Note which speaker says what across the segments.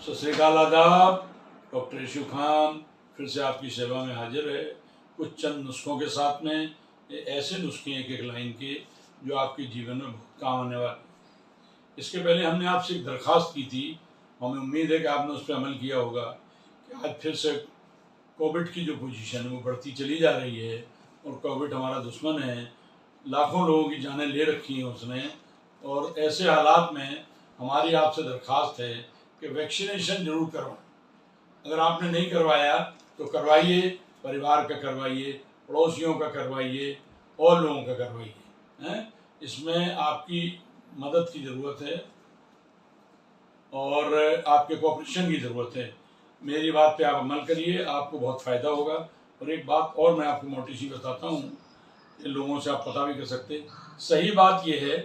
Speaker 1: सत श्री अकाल, आदाब। डॉक्टर इशू खान फिर से आपकी सेवा में हाजिर है, कुछ चंद नुस्खों के साथ में। ये ऐसे नुस्खे एक एक लाइन के जो आपके जीवन में बहुत काम आने वाले। इसके पहले हमने आपसे एक दरख्वास्त की थी, हमें उम्मीद है कि आपने उस पर अमल किया होगा कि आज फिर से कोविड की जो पोजीशन है वो बढ़ती चली जा रही है और कोविड हमारा दुश्मन है, लाखों लोगों की जानें ले रखी हैं उसने। और ऐसे हालात में हमारी आपसे दरख्वास्त है कि वैक्सीनेशन जरूर करवाएं। अगर आपने नहीं करवाया तो करवाइए, परिवार का करवाइए, पड़ोसियों का करवाइए और लोगों का करवाइए हैं। इसमें आपकी मदद की ज़रूरत है और आपके कोऑपरेशन की ज़रूरत है। मेरी बात पे आप अमल करिए, आपको बहुत फ़ायदा होगा। और एक बात और मैं आपको मोटी सी बताता हूँ, लोगों से आप पता भी कर सकते। सही बात यह है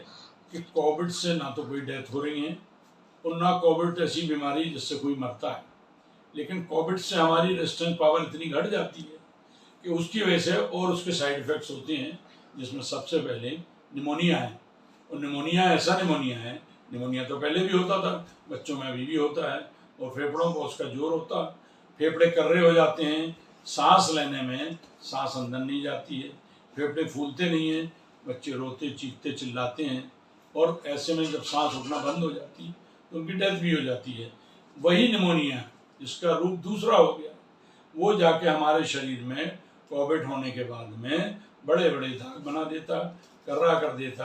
Speaker 1: कि कोविड से ना तो कोई डेथ हो रही है और ना कोविड ऐसी बीमारी जिससे कोई मरता है, लेकिन कोविड से हमारी रेजिस्टेंस पावर इतनी घट जाती है कि उसकी वजह से और उसके साइड इफ़ेक्ट्स होते हैं, जिसमें सबसे पहले निमोनिया है। और निमोनिया ऐसा निमोनिया है, निमोनिया तो पहले भी होता था, बच्चों में अभी भी होता है, और फेफड़ों को उसका जोर होता है, फेफड़े कर्रे हो जाते हैं, सांस लेने में सांस अंदर नहीं जाती है, फेफड़े फूलते नहीं हैं, बच्चे रोते चीखते चिल्लाते हैं, और ऐसे में जब सांस उठना बंद हो जाती है तो उनकी डेथ भी हो जाती है। वही निमोनिया जिसका रूप दूसरा हो गया, वो जाके हमारे शरीर में कोविड होने के बाद में बड़े बड़े दाग बना देता, कर्रा कर देता,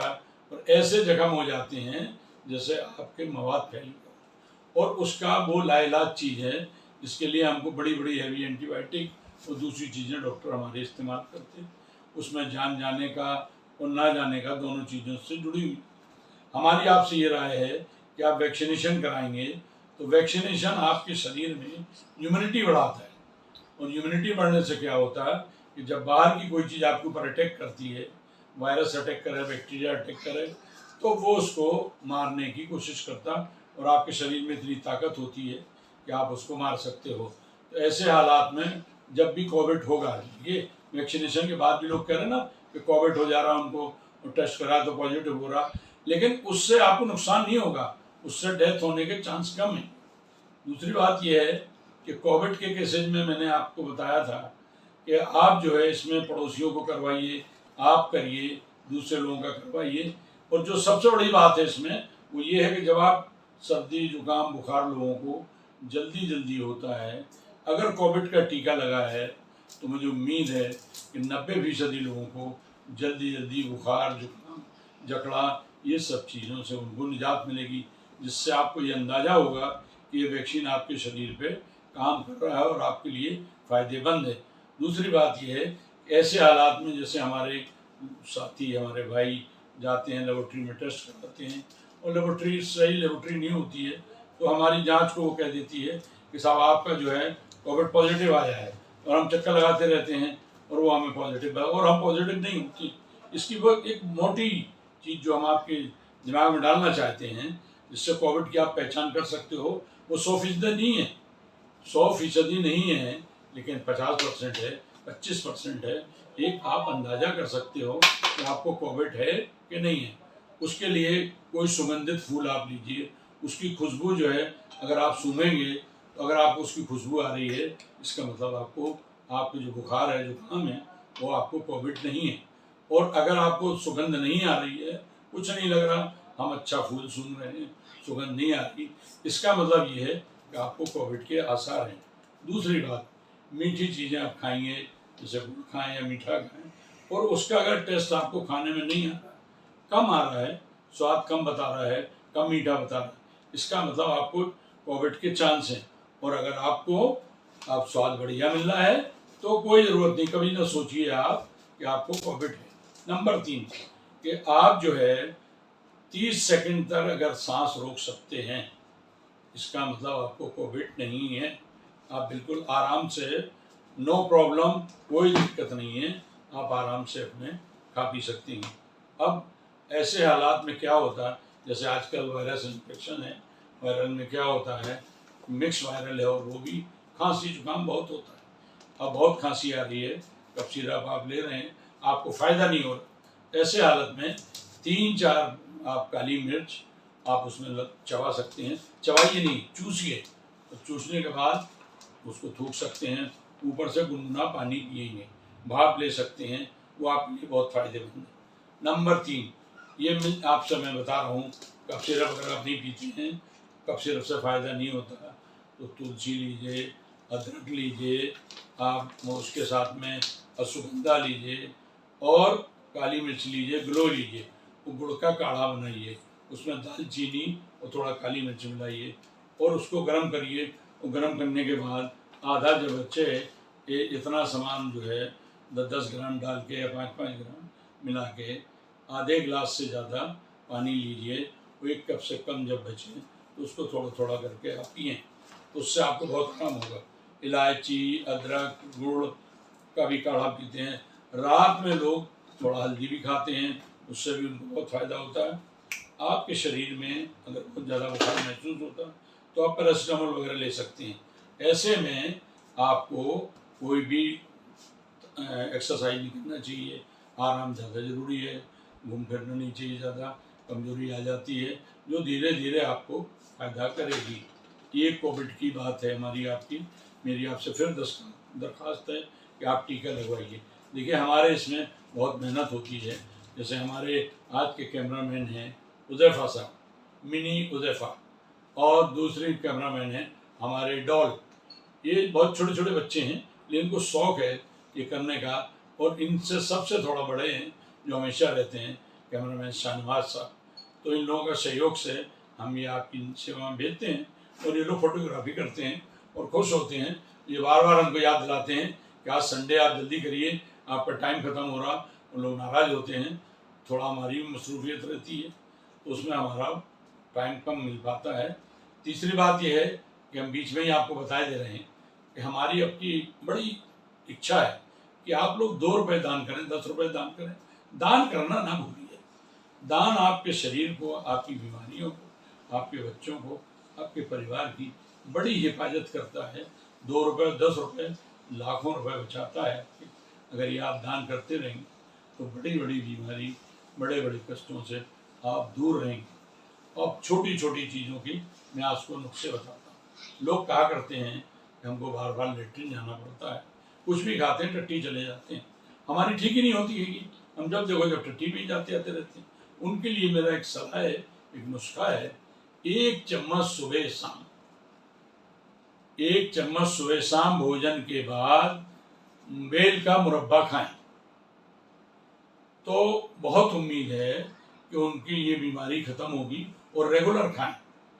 Speaker 1: और ऐसे जख्म हो जाते हैं जैसे आपके मवाद फैल गया। और उसका वो लाइलाज चीज़ है जिसके लिए हमको बड़ी बड़ी हैवी एंटीबायोटिक और दूसरी चीज़ें डॉक्टर हमारे इस्तेमाल करते हैं। उसमें जान जाने का और ना जाने का दोनों चीज़ों से जुड़ी हुई। हमारी आपसे ये राय है कि आप वैक्सीनेशन कराएंगे तो वैक्सीनेशन आपके शरीर में इम्यूनिटी बढ़ाता है, और इम्यूनिटी बढ़ने से क्या होता है कि जब बाहर की कोई चीज़ आपके ऊपर अटैक करती है, वायरस अटैक करे, बैक्टीरिया अटैक करे, तो वो उसको मारने की कोशिश करता, और आपके शरीर में इतनी ताकत होती है कि आप उसको मार सकते हो। तो ऐसे हालात में जब भी कोविड होगा, ये वैक्सीनेशन के बाद भी लोग कह रहे हैं ना कि कोविड हो जा रहा है उनको, टेस्ट करा तो पॉजिटिव हो रहा, लेकिन उससे आपको नुकसान नहीं होगा, उससे डेथ होने के चांस कम है। दूसरी बात यह है कि कोविड के केसेज में मैंने आपको बताया था कि आप जो है इसमें पड़ोसियों को करवाइए, आप करिए, दूसरे लोगों का करवाइए। और जो सबसे बड़ी बात है इसमें वो ये है कि जब आप सर्दी जुकाम बुखार लोगों को जल्दी जल्दी होता है, अगर कोविड का टीका लगा है तो मुझे उम्मीद है कि 90% लोगों को जल्दी जल्दी बुखार जुकाम जकड़ा ये सब चीज़ों से उनको निजात मिलेगी, जिससे आपको ये अंदाज़ा होगा कि ये वैक्सीन आपके शरीर पे काम कर रहा है और आपके लिए फ़ायदेमंद है। दूसरी बात ये है कि ऐसे हालात में जैसे हमारे साथी हमारे भाई जाते हैं लेबोरेटरी में टेस्ट कराते हैं, और लेबोरेटरी सही लेबोरेटरी नहीं होती है, तो हमारी जांच को वो कह देती है कि साहब आपका जो है कोविड पॉजिटिव आया है, और हम चक्कर लगाते रहते हैं और वो हमें पॉजिटिव है, और हम पॉजिटिव नहीं होती। इसकी वो एक मोटी चीज़ जो हम आपके दिमाग में डालना चाहते हैं जिससे कोविड की आप पहचान कर सकते हो, वो 100% नहीं है, 100% नहीं है, लेकिन 50% है, 25% है। एक आप अंदाज़ा कर सकते हो कि आपको कोविड है कि नहीं है। उसके लिए कोई सुगंधित फूल आप लीजिए, उसकी खुशबू जो है अगर आप सूंघेंगे तो अगर आपको उसकी खुशबू आ रही है, इसका मतलब आपको आपको जो बुखार है जुकाम है वो आपको कोविड नहीं है। और अगर आपको सुगंध नहीं आ रही है, कुछ नहीं लग रहा, हम अच्छा फूल सूंघ रहे हैं, सुगंध नहीं आ रही, इसका मतलब ये है कि आपको कोविड के आसार हैं। दूसरी बात, मीठी चीज़ें आप खाएंगे, जैसे गुड़ खाएँ या मीठा खाएँ, और उसका अगर टेस्ट आपको खाने में नहीं आ रहा, कम आ रहा है, स्वाद कम बता रहा है, कम मीठा बता रहा है, इसका मतलब आपको कोविड के चांस हैं। और अगर आपको आप स्वाद बढ़िया मिल रहा है तो कोई ज़रूरत नहीं, कभी ना सोचिए आप कि आपको कोविड है। नंबर 3 कि आप जो है 30 सेकंड तक अगर सांस रोक सकते हैं, इसका मतलब आपको कोविड नहीं है। आप बिल्कुल आराम से, नो प्रॉब्लम, कोई दिक्कत नहीं है, आप आराम से अपने खा पी सकती हैं। अब ऐसे हालात में क्या होता है, जैसे आजकल वायरस इन्फेक्शन है, वायरल में क्या होता है, मिक्स वायरल है, और वो भी खांसी जुकाम बहुत होता है। अब बहुत खांसी आ रही है, कफ सिरप आप ले रहे हैं, आपको फ़ायदा नहीं हो रहा, ऐसे हालत में 3-4 आप काली मिर्च आप उसमें चबा सकते हैं, चबाइए नहीं, चूसिए, तो चूसने के बाद उसको थूक सकते हैं, ऊपर से गुनगुना पानी पिएंगे, भाप ले सकते हैं, वो आपके लिए बहुत फ़ायदेमंद है। नंबर 3, ये आपसे मैं बता रहा हूँ, कफ सिरप अगर आप नहीं पीते हैं, कफ सिरप से फ़ायदा नहीं होता, तो तुलसी लीजिए, अदरक लीजिए, आप उसके साथ में अश्वगंधा लीजिए और काली मिर्च लीजिए, ग्लो लीजिए, वो गुड़ का काढ़ा बनाइए, उसमें दालचीनी और थोड़ा काली मिर्च मिलाइए और उसको गर्म करिए। और गर्म करने के बाद आधा जब बच्चे ये इतना सामान जो है 10-10 ग्राम डाल के या 5-5 ग्राम मिला के आधे गिलास से ज़्यादा पानी लीजिए, वो 1 कप से कम जब बचे तो उसको थोड़ा थोड़ा करके आप पिएँ, तो उससे आपको बहुत काम होगा। इलायची, अदरक, गुड़ का भी काढ़ा पीते हैं। रात में लोग थोड़ा हल्दी भी खाते हैं, उससे भी उनको बहुत फ़ायदा होता है। आपके शरीर में अगर बहुत ज़्यादा बुखार महसूस होता है तो आप पैरासीटामोल वगैरह ले सकते हैं। ऐसे में आपको कोई भी एक्सरसाइज नहीं करना चाहिए, आराम ज़्यादा ज़रूरी है, घूम फिरना नहीं चाहिए ज़्यादा, कमज़ोरी आ जाती है जो धीरे धीरे आपको फ़ायदा करेगी। ये कोविड की बात है हमारी आपकी, मेरी आपसे फिर दरख्वास्त है कि आप टीका लगवाइए। देखिए हमारे इसमें बहुत मेहनत होती है, जैसे हमारे आज के कैमरामैन हैं उज़ैफ़ा साहब, मिनी उज़ैफ़ा, और दूसरे कैमरामैन हैं हमारे डॉल। ये बहुत छोटे छोटे बच्चे हैं लेकिन इनको शौक़ है ये करने का, और इनसे सबसे थोड़ा बड़े हैं जो हमेशा रहते हैं कैमरामैन शाहनवाज साहब। तो इन लोगों का सहयोग से हम ये आपकी सेवा में भेजते हैं और ये लोग फोटोग्राफी करते हैं और खुश होते हैं। ये बार बार हमको याद दिलाते हैं कि आज संडे आप जल्दी करिए, आपका टाइम ख़त्म हो रहा। उन लोग नाराज़ होते हैं, थोड़ा हमारी मसरूफियत रहती है तो उसमें हमारा टाइम कम मिल पाता है। तीसरी बात यह है कि हम बीच में ही आपको बताए दे रहे हैं कि हमारी आपकी बड़ी इच्छा है कि आप लोग 2 रुपये दान करें, 10 रुपये दान करें। दान करना ना भूलिए। दान आपके शरीर को, आपकी बीमारियों को, आपके बच्चों को, आपके परिवार की बड़ी हिफाजत करता है। 2 रुपये 10 रुपये लाखों रुपए बचाता है। अगर ये आप दान करते रहेंगे तो बड़ी बड़ी बीमारी, बड़े बड़े कष्टों से आप दूर रहेंगे। और छोटी छोटी चीज़ों की मैं आपको नुस्खे बताता हूँ। लोग कहा करते हैं कि हमको बार बार लेटरिन जाना पड़ता है, कुछ भी खाते हैं टट्टी चले जाते हैं, हमारी ठीक ही नहीं होती है कि हम जब देखो जब टट्टी भी जाते आते रहते हैं। उनके लिए मेरा एक सलाह है, एक नुस्खा है, 1 चम्मच सुबह शाम, 1 चम्मच सुबह शाम भोजन के बाद बेल का मुरब्बा खाएं तो बहुत उम्मीद है कि उनकी ये बीमारी खत्म होगी। और रेगुलर खाएं,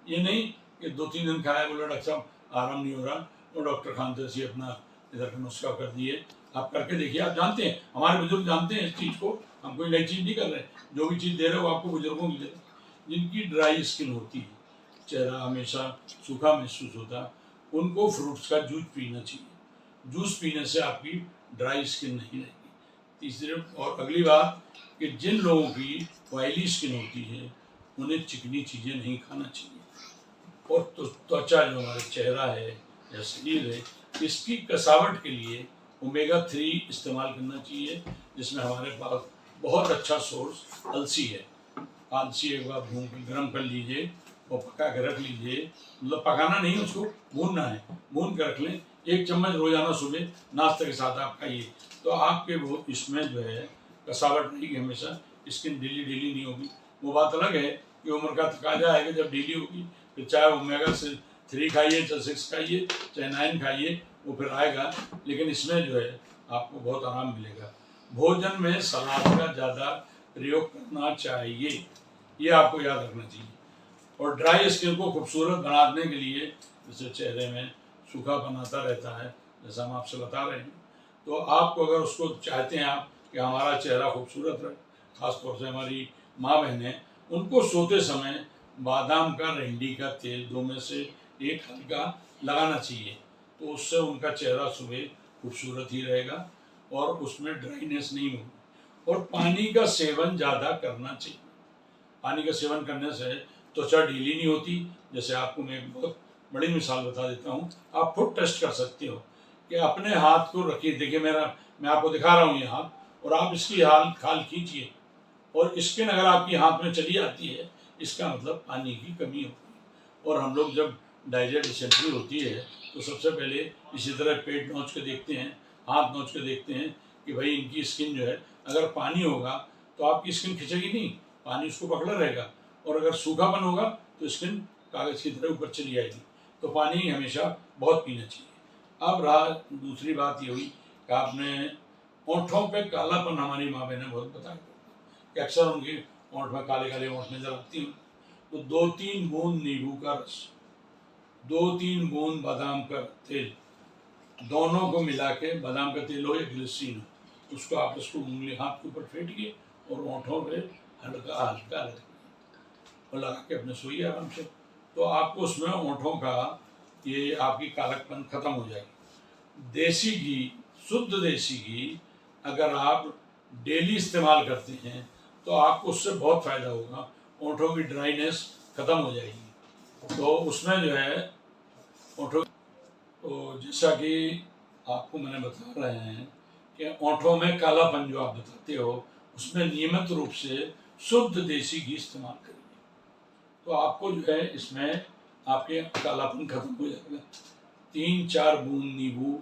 Speaker 1: ये नहीं कि 2-3 दिन खाया बोले डॉक्टर साहब आराम नहीं हो रहा तो डॉक्टर खानते से अपना इधर का नुस्खा कर दिए। आप करके देखिए, आप जानते हैं, हमारे बुजुर्ग जानते हैं इस चीज़ को, हम कोई नई चीज़ नहीं कर रहे। जो भी चीज़ दे रहे हो आपको बुजुर्गों की दे रहे। जिनकी ड्राई स्किन होती है, चेहरा हमेशा सूखा महसूस होता है, उनको फ्रूट्स का जूस पीना चाहिए। जूस पीने से आपकी ड्राई स्किन नहीं रहेगी। तीसरी और अगली बात कि जिन लोगों की ऑयली स्किन होती है उन्हें चिकनी चीज़ें नहीं खाना चाहिए। और त्वचा जो हमारा चेहरा है या शरीर है, इसकी कसावट के लिए ओमेगा 3 इस्तेमाल करना चाहिए, जिसमें हमारे पास बहुत अच्छा सोर्स अलसी है। अलसी एक बार भून कर गर्म कर लीजिए और पका के रख लीजिए, मतलब पकाना नहीं, उसको भूनना है, भून कर रख लें। 1 चम्मच रोजाना सुबह नाश्ते के साथ आप खाइए तो आपके वो इसमें जो है कसावट रहेगी हमेशा, स्किन डेली डेली नहीं होगी। वो बात अलग है कि उम्र का तकाजा है कि जब डेली होगी, फिर चाहे ओमेगा 3 खाइए, चाहे 6 खाइए, चाहे 9 खाइए, वो फिर आएगा। लेकिन इसमें जो है आपको बहुत आराम मिलेगा। भोजन में सलाद का ज़्यादा प्रयोग करना चाहिए, ये आपको याद रखना चाहिए। और ड्राई स्किन को खूबसूरत बनाने के लिए, जैसे चेहरे में सूखा बनाता रहता है, जैसा हम आपसे बता रहे हैं, तो आपको अगर उसको चाहते हैं आप कि हमारा चेहरा खूबसूरत रहे, ख़ासतौर से हमारी माँ बहनें, उनको सोते समय बादाम का, रिंडी का तेल 2 में से 1 हल्का लगाना चाहिए, तो उससे उनका चेहरा सुबह खूबसूरत ही रहेगा और उसमें ड्राइनेस नहीं होगी। और पानी का सेवन ज़्यादा करना चाहिए। पानी का सेवन करने से त्वचा ढीली नहीं होती। जैसे आपको मैं एक बहुत बड़ी मिसाल बता देता हूँ, आप खुद टेस्ट कर सकते हो कि अपने हाथ को रखिए, देखिए मैं आपको दिखा रहा हूँ ये हाथ, और आप इसकी खाल खींचिए और स्किन अगर आपकी हाथ में चली आती है, इसका मतलब पानी की कमी होती है। और हम लोग जब डाइजेस्ट डिसेंट्री होती है तो सबसे पहले इसी तरह पेट नोच के देखते हैं, हाथ नोच के देखते हैं कि भाई इनकी स्किन जो है, अगर पानी होगा तो आपकी स्किन खिंचेगी नहीं, पानी उसको पकड़ा रहेगा, और अगर सूखापन होगा तो स्किन कागज़ की तरह ऊपर चली आएगी। तो पानी हमेशा बहुत पीना चाहिए। अब रहा दूसरी बात ये हुई कि आपने ओंठों पे कालापन, हमारी माँ बहनें बहुत बताया कि अक्सर उनके ओंठ में काले काले ओंठ नजर आती हैं, तो 2-3 बूंद नींबू का रस, 2-3 बूंद बादाम का तेल, दोनों को मिला के, बादाम का तेल हो या ग्लिसरीन हो, उसको आप इसको उंगली हाथ के ऊपर फेंटिए और ओंठों पे हल्का हल्का और लगा के अपने सोइए आराम से। तो आपको उसमें ओंठों का ये आपकी कालकपन खत्म हो जाएगी। देसी घी, शुद्ध देसी घी अगर आप डेली इस्तेमाल करते हैं तो आपको उससे बहुत फ़ायदा होगा, ओंठों की ड्राइनेस ख़त्म हो जाएगी। तो उसमें जो है ओंठों, तो जैसा कि आपको मैंने बता रहे हैं कि ओंठों में कालापन जो आप बताते हो, उसमें नियमित रूप से शुद्ध देसी घी इस्तेमाल करिए, तो आपको जो है इसमें आपके कालापन खत्म हो जाएगा। 3-4 बूंद नींबू,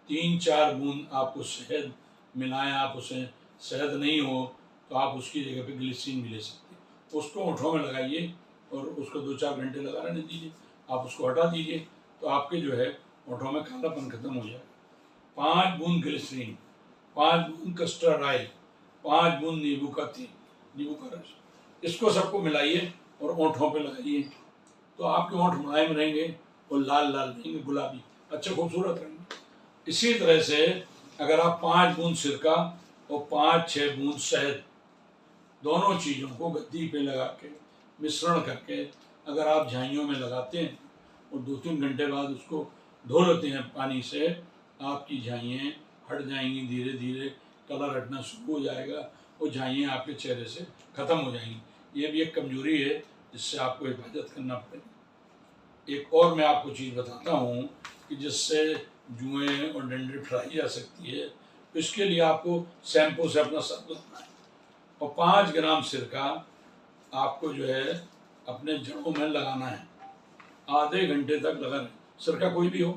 Speaker 1: 3-4 बूंद आपको शहद मिलाएं, आप उसे शहद नहीं हो तो आप उसकी जगह पे ग्लिसरीन भी ले सकते हैं, उसको ओंठों में लगाइए और उसको 2-4 घंटे लगा रहने दीजिए, आप उसको हटा दीजिए तो आपके जो है ओंठों में कालापन खत्म हो जाएगा। 5 बूंद ग्लिसरीन, 5 बूंद कस्टर्ड ऑयल, 5 बूंद नींबू का तेल, नींबू का रस, इसको सबको मिलाइए और ओंठों पे लगाइए, तो आपके ओंठ मुलायम रहेंगे और लाल लाल रहेंगे, गुलाबी, अच्छे खूबसूरत रहेंगे। इसी तरह से अगर आप 5 बूंद सिरका और 5-6 बूंद शहद, दोनों चीज़ों को गद्दी पे लगा के मिश्रण करके अगर आप झाइयों में लगाते हैं और 2-3 घंटे बाद उसको धो लेते हैं पानी से, आपकी झाइयाँ हट जाएंगी, धीरे धीरे कलर हटना शुरू हो जाएगा और झाइयाँ आपके चेहरे से ख़त्म हो जाएंगी। ये भी एक कमजोरी है जिससे आपको हिफाजत करना पड़ेगा। एक और मैं आपको चीज़ बताता हूँ कि जिससे जुएँ और डंडे हटाई जा सकती है, तो इसके लिए आपको शैम्पू से अपना सर धोना है और 5 ग्राम सिरका आपको जो है अपने जड़ों में लगाना है, आधे घंटे तक लगाना। सिरका कोई भी हो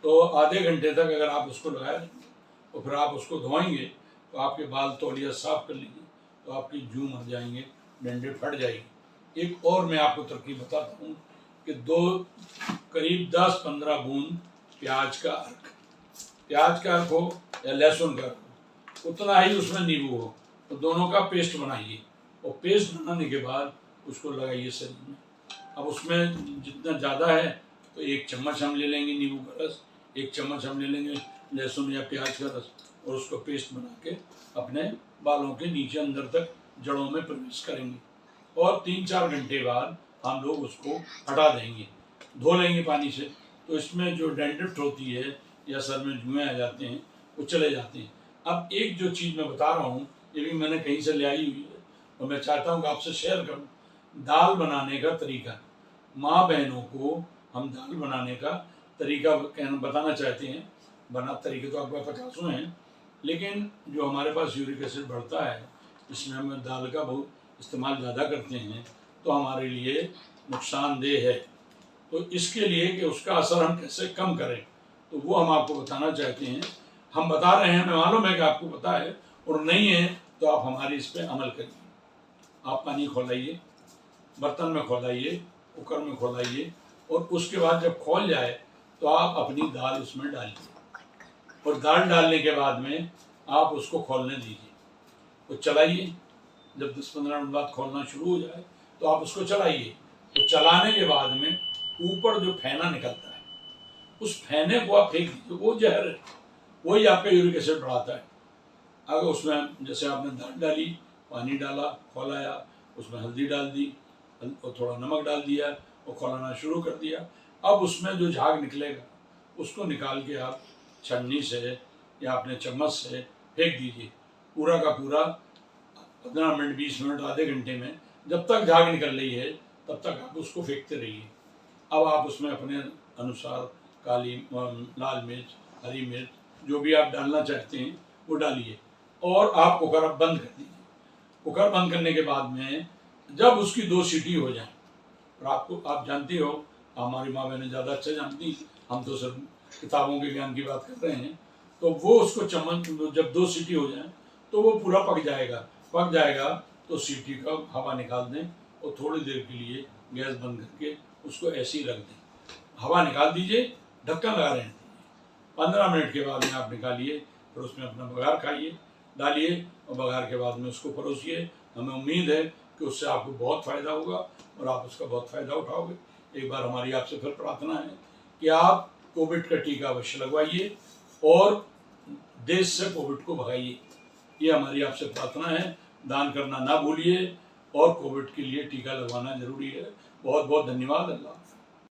Speaker 1: तो आधे घंटे तक अगर आप उसको लगाए और फिर आप उसको धोएंगे तो आपके बाल तौलिया साफ कर लीजिए तो आपकी जू मर जाएंगे, डंडे फट जाएगी। एक और मैं आपको तरकीब बताता हूँ कि करीब 10-15 बूंद प्याज का अर्क हो या लहसुन का अर्क हो, उतना ही उसमें नींबू हो, तो दोनों का पेस्ट बनाइए और पेस्ट बनाने के बाद उसको लगाइए शरीर में। अब उसमें जितना ज़्यादा है तो 1 चम्मच हम ले लेंगे नींबू का रस, 1 चम्मच हम ले लेंगे लहसुन या प्याज का रस और उसको पेस्ट बना के अपने बालों के नीचे अंदर तक जड़ों में प्रवेश करेंगे और 3-4 घंटे बाद हम लोग उसको हटा देंगे, धो लेंगे पानी से, तो इसमें जो डैंड्रफ होती है या सर में जुएँ आ जाते हैं वो चले जाते हैं। अब एक जो चीज़ मैं बता रहा हूँ ये भी मैंने कहीं से ले आई हुई है और मैं चाहता हूँ कि आपसे शेयर करूँ। दाल बनाने का तरीका, माँ बहनों को हम दाल बनाने का तरीका बताना चाहते हैं। तरीके तो आपके पास 50 हैं, लेकिन जो हमारे पास यूरिक एसिड बढ़ता है इसमें हम दाल का बहुत इस्तेमाल ज़्यादा करते हैं तो हमारे लिए नुकसानदेह है। तो इसके लिए कि उसका असर हम कैसे कम करें तो वो हम आपको बताना चाहते हैं। हम बता रहे हैं, मैं मालूम है कि आपको पता है और नहीं है तो आप हमारी इस पर अमल करिए। आप पानी खौलाइए, बर्तन में खौलाइए, कुकर में खौलाइए और उसके बाद जब खौल जाए तो आप अपनी दाल उसमें डालिए और दाल डालने के बाद में आप उसको खौलने दीजिए और चलाइए। जब 10-15 मिनट बाद खौलना शुरू हो जाए तो आप उसको चलाइए। तो चलाने के बाद में ऊपर जो फेना निकलता है उस फेने को आप फेंक दीजिए, वो जहर है, वही आपका यूरिक एसिड बढ़ाता है। अगर उसमें जैसे आपने दाल डाली, पानी डाला, खौलाया, उसमें हल्दी डाल दी और थोड़ा नमक डाल दिया और खौलाना शुरू कर दिया, अब उसमें जो झाग निकलेगा उसको निकाल के आप छन्नी से या अपने चम्मच से फेंक दीजिए। पूरा का पूरा 15 मिनट, 20 मिनट, आधे घंटे में जब तक झाग निकल रही है तब तक आप उसको फेंकते रहिए। अब आप उसमें अपने अनुसार काली लाल मिर्च, हरी मिर्च जो भी आप डालना चाहते हैं वो डालिए और आप कुकर बंद कर दीजिए। कुकर बंद करने के बाद में जब उसकी 2 सीटी हो जाए और आप जानते हो हमारी माँ बहनें ज़्यादा अच्छा जानती, हम तो सिर्फ किताबों के ज्ञान की बात कर रहे हैं। तो वो उसको चम्मच जब 2 सीटी हो जाए तो वो पूरा पक जाएगा तो सीटी का हवा निकाल दें और थोड़ी देर के लिए गैस बंद करके उसको ऐसे ही रख दें। हवा निकाल दीजिए, ढक्कन लगा रहने दीजिए। 15 मिनट के बाद में आप निकालिए, फिर उसमें अपना बघार खाइए, डालिए और बघार के बाद में उसको परोसिए। हमें उम्मीद है कि उससे आपको बहुत फ़ायदा होगा और आप उसका बहुत फ़ायदा उठाओगे। एक बार हमारी आपसे फिर प्रार्थना है कि आप कोविड का टीका अवश्य लगवाइए और देश से कोविड को भगाइए। ये हमारी आपसे प्रार्थना है। दान करना ना भूलिए और कोविड के लिए टीका लगवाना जरूरी है। बहुत बहुत धन्यवाद। अल्लाह।